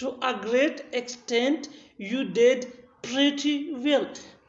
To a great extent you did pretty well.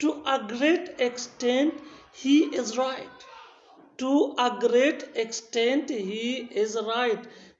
To a great extent he is right. To a great extent he is right.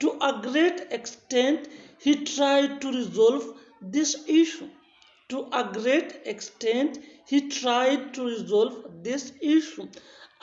To a great extent he tried to resolve this issue. To a great extent he tried to resolve this issue.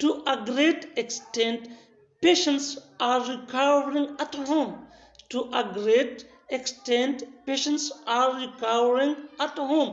To a great extent patients are recovering at home. To a great extent patients are recovering at home.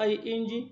ing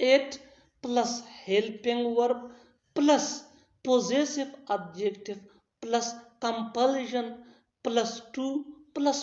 At plus helping verb plus possessive adjective plus compulsion plus to plus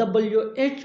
WH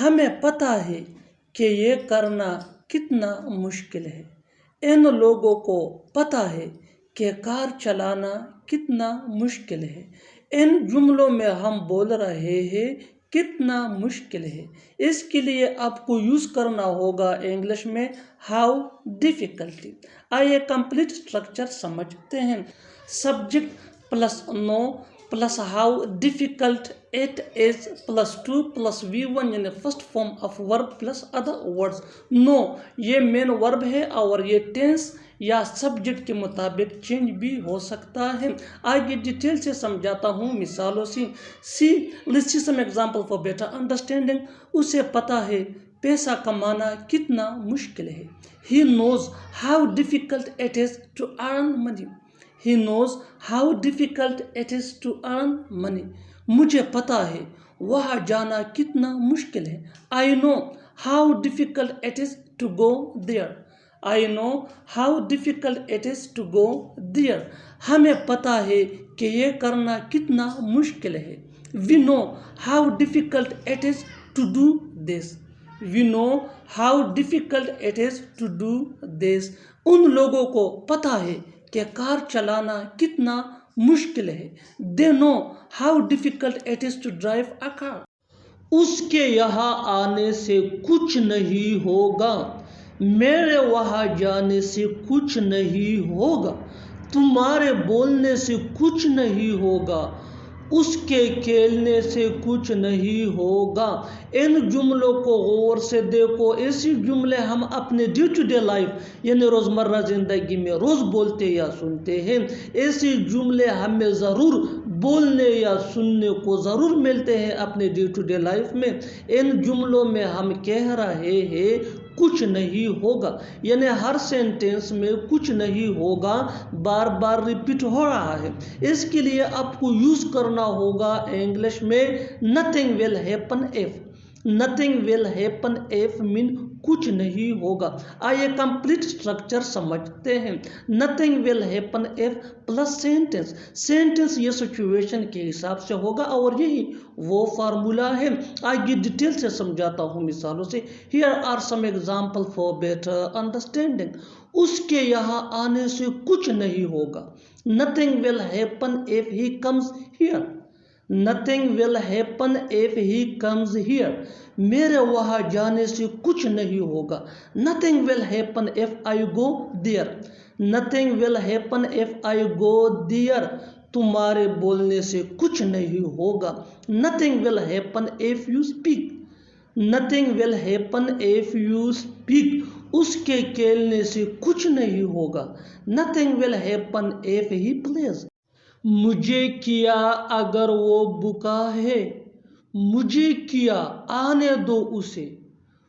ہمیں پتہ ہے کہ یہ کرنا کتنا مشکل ہے۔ ان لوگوں کو پتہ ہے کہ کار چلانا کتنا مشکل ہے۔ ان جملوں میں ہم بول رہے ہیں کتنا مشکل ہے، اس کے لیے آپ کو یوز کرنا ہوگا انگلش میں ہاؤ ڈیفیکلٹی۔ آئیے کمپلیٹ اسٹرکچر سمجھتے ہیں۔ Subject plus no plus how difficult it is plus to plus V1 یعنی first form of verb plus other words. Now یہ مین ورب ہے اور یہ ٹینس یا سبجیکٹ کے مطابق چینج بھی ہو سکتا ہے۔ آگے ڈیٹیل سے سمجھاتا ہوں مثالوں سے۔ Let's see some example for better understanding. اسے پتہ ہے پیسہ کمانا کتنا مشکل ہے۔ He knows how difficult it is to earn money. He knows how difficult it is to earn money. مجھے پتہ ہے وہاں جانا کتنا مشکل ہے۔ I know how difficult it is to go there. I know how difficult it is to go there. ہمیں پتہ ہے کہ یہ کرنا کتنا مشکل ہے۔ We know how difficult it is to do this. We know how difficult it is to do this. ان لوگوں کو پتہ ہے کہ کار چلانا کتنا مشکل ہے۔ They know how difficult it is to drive a car. اس کے یہاں آنے سے کچھ نہیں ہوگا، میرے وہاں جانے سے کچھ نہیں ہوگا، تمہارے بولنے سے کچھ نہیں ہوگا، اس کے کھیلنے سے کچھ نہیں ہوگا۔ ان جملوں کو غور سے دیکھو۔ ایسی جملے ہم اپنے ڈے ٹو ڈے لائف یعنی روزمرہ زندگی میں روز بولتے یا سنتے ہیں۔ ایسی جملے ہمیں ضرور بولنے یا سننے کو ضرور ملتے ہیں اپنے ڈے ٹو ڈے لائف میں۔ ان جملوں میں ہم کہہ رہے ہیں کچھ نہیں ہوگا، یعنی ہر سینٹینس میں کچھ نہیں ہوگا بار بار ریپیٹ ہو رہا ہے۔ اس کے لیے آپ کو یوز کرنا ہوگا انگلش میں nothing will happen if. Nothing will happen if mean کچھ نہیں ہوگا۔ آئیے کمپلیٹ اسٹرکچر سمجھتے ہیں۔ nothing will happen if plus sentence. Sentence یہ سچویشن کے حساب سے ہوگا اور یہی وہ فارمولا ہے۔ آگے ڈیٹیل سے سمجھاتا ہوں مثالوں سے۔ Here are some examples for better understanding. اس کے یہاں آنے سے کچھ نہیں ہوگا۔ Nothing will happen if he comes here. Nothing will happen if he comes here. میرے وہاں جانے سے کچھ نہیں ہوگا۔ Nothing will happen if I go there. Nothing will happen if I go there. تمہارے بولنے سے کچھ نہیں ہوگا۔ Nothing will happen if you speak. Nothing will happen if you speak. اس کے کھیلنے سے کچھ نہیں ہوگا۔ Nothing will happen if he plays. مجھے کیا اگر وہ بکا ہے، مجھے کیا آنے دو اسے،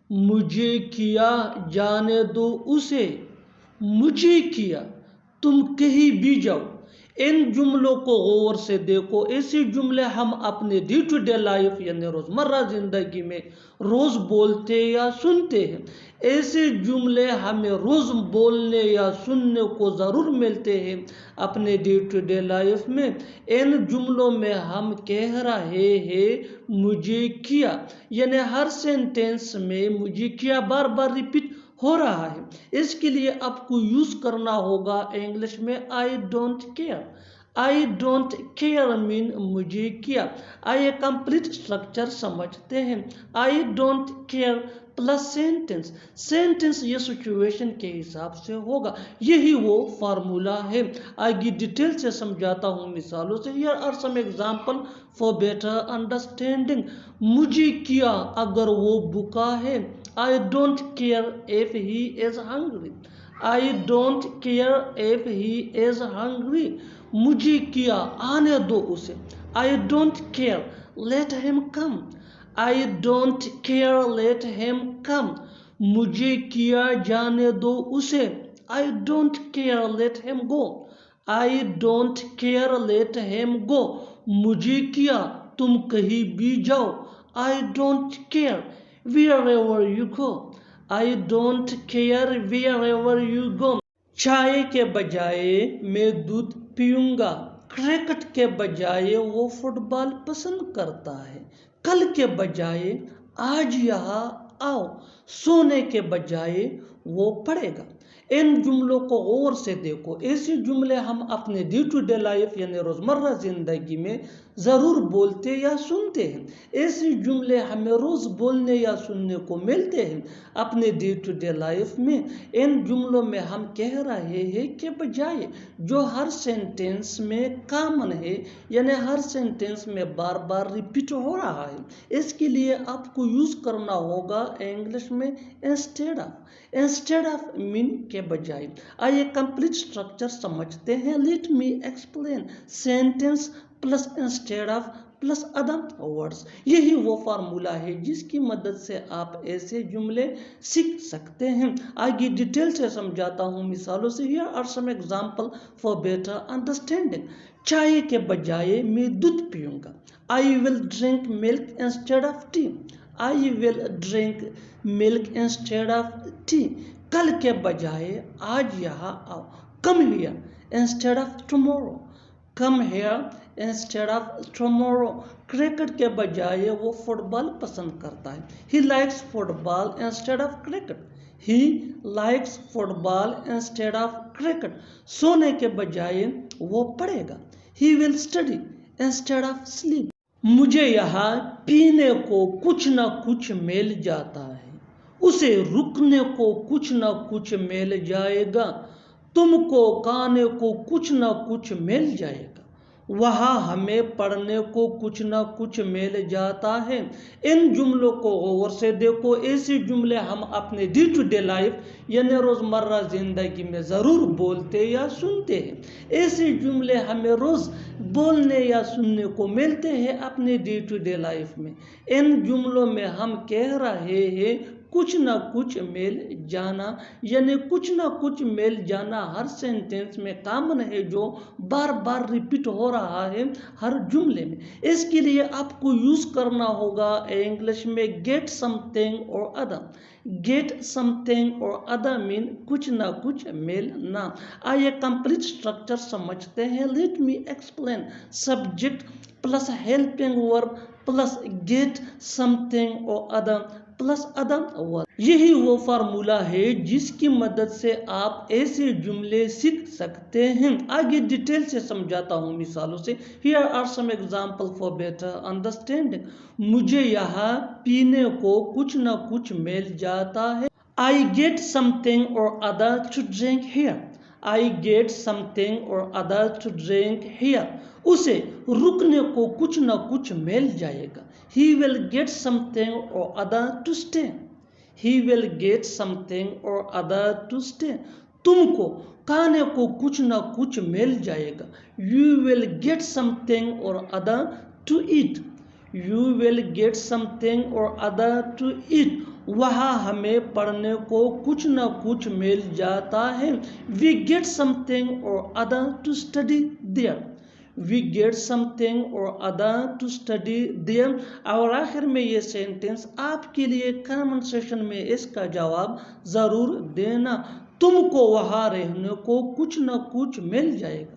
مجھے کیا جانے دو اسے، مجھے کیا تم کہیں بھی جاؤ۔ ان جملوں کو غور سے دیکھو۔ ایسے جملے ہم اپنے ڈے ٹو ڈے لائف یعنی روزمرہ زندگی میں روز بولتے یا سنتے ہیں۔ ایسے جملے ہمیں روز بولنے یا سننے کو ضرور ملتے ہیں اپنے ڈے ٹو ڈے لائف میں۔ ان جملوں میں ہم کہہ رہے ہیں مجھے کیا، یعنی ہر سینٹینس میں مجھے کیا بار بار ریپیٹ ہو رہا ہے۔ اس کے لیے آپ کو یوز کرنا ہوگا انگلش میں I don't care. I don't care mean مجھے کیا۔ آئیے کمپلیٹ اسٹرکچر سمجھتے ہیں۔ I don't care plus sentence. Sentence یہ سچویشن کے حساب سے ہوگا، یہی وہ فارمولا ہے۔ آگے ڈیٹیل سے سمجھاتا ہوں مثالوں سے۔ Here are some examples for better understanding. مجھے کیا اگر وہ بھوکا ہے۔ I don't care if he is hungry. I don't care if he is hungry. مجھے کیا آنے دو اسے۔ I don't care let him come. I don't care let him come. مجھے کیا جانے دو اسے۔ I don't care let him go. I don't care let him go. مجھے کیا تم کہیں بھی جاؤ۔ I don't care wherever you go. I don't care wherever you go. چائے کے بجائے میں دودھ پیوں گا۔ کرکٹ کے بجائے وہ فٹ بال پسند کرتا ہے۔ کل کے بجائے آج یہاں آؤ، سونے کے بجائے وہ پڑھے گا۔ ان جملوں کو غور سے دیکھو۔ ایسے جملے ہم اپنے ڈے ٹو ڈے لائف یعنی روزمرہ زندگی میں ضرور بولتے یا سنتے ہیں۔ ایسے جملے ہمیں روز بولنے یا سننے کو ملتے ہیں اپنے ڈے ٹو ڈے لائف میں۔ ان جملوں میں ہم کہہ رہے ہیں کے بجائے، جو ہر سینٹینس میں کامن ہے، یعنی ہر سینٹینس میں بار بار ریپیٹ ہو رہا ہے۔ اس کے لیے آپ کو یوز کرنا ہوگا انگلش میں انسٹیڈ آف۔ انسٹیڈ آف مین کے بجائے۔ آئیے کمپلیٹ اسٹرکچر سمجھتے ہیں۔ Let me explain sentence plus instead of plus other words. یہی وہ فارمولا ہے جس کی مدد سے آپ ایسے جملے سیکھ سکتے ہیں۔ آگے ڈیٹیل سے سمجھاتا ہوں مثالوں سے۔ Here are some examples for better understanding۔ چائے کے بجائے میں دودھ پیوں گا۔ I will drink milk instead of tea۔ I will drink milk instead of tea۔ کل کے بجائے آج یہاں آؤ۔ Come here instead of tomorrow۔ Come here instead of tomorrow۔ Cricket کے بجائے وہ فٹ بال پسند کرتا ہے۔ He likes football instead of cricket۔ He likes football instead of cricket۔ سونے کے بجائے وہ پڑھے گا۔ He will study instead of sleep۔ مجھے یہاں پینے کو کچھ نہ کچھ مل جاتا ہے۔ اسے رکنے کو کچھ نہ کچھ مل جائے گا۔ تم کو کھانے کو کچھ نہ کچھ مل جائے گا۔ وہاں ہمیں پڑھنے کو کچھ نہ کچھ مل جاتا ہے۔ ان جملوں کو غور سے دیکھو۔ ایسے جملے ہم اپنے ڈے ٹو ڈے لائف یعنی روزمرہ زندگی میں ضرور بولتے یا سنتے ہیں۔ ایسے جملے ہمیں روز بولنے یا سننے کو ملتے ہیں اپنے ڈے ٹو ڈے لائف میں۔ ان جملوں میں ہم کہہ رہے ہیں کچھ نہ کچھ مل جانا، یعنی کچھ نہ کچھ مل جانا ہر سینٹینس میں کامن ہے جو بار بار ریپیٹ ہو رہا ہے ہر جملے میں۔ اس کے لیے آپ کو یوز کرنا ہوگا انگلش میں get something or other. Get something or other مین کچھ نہ کچھ ملنا۔ آئیے کمپلیٹ اسٹرکچر سمجھتے ہیں۔ Let me explain subject plus helping verb plus get something or other plus other word. یہی وہ فارمولا ہے جس کی مدد سے آپ ایسے جملے سیکھ سکتے ہیں۔ آگے ڈیٹیل سے سمجھاتا ہوں مثالوں سے۔ Here are some examples for better understanding۔ مجھے یہاں پینے کو کچھ نہ کچھ مل جاتا ہے۔ I get something or other to drink here۔ I get something or other to drink here۔ اسے رکنے کو کچھ نہ کچھ مل جائے گا۔ He will get something or other to stay۔ He will get something or other to stay۔ تم کو کھانے کو کچھ نہ کچھ مل جائے گا۔ You will get something or other to eat۔ You will get something or other to eat۔ وہاں ہمیں پڑھنے کو کچھ نہ کچھ مل جاتا ہے۔ We get something or other to study there۔ We get something or other to study there۔ اور آخر میں یہ سینٹینس آپ کے لیے کامنٹ سیشن میں اس کا جواب ضرور دینا۔ تم کو وہاں رہنے کو کچھ نہ کچھ مل جائے گا۔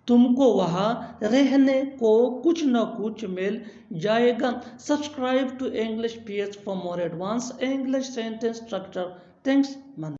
تم کو وہاں رہنے کو کچھ نہ کچھ مل جائے گا۔ Subscribe to English PS for more advanced English sentence structure۔ Thanks.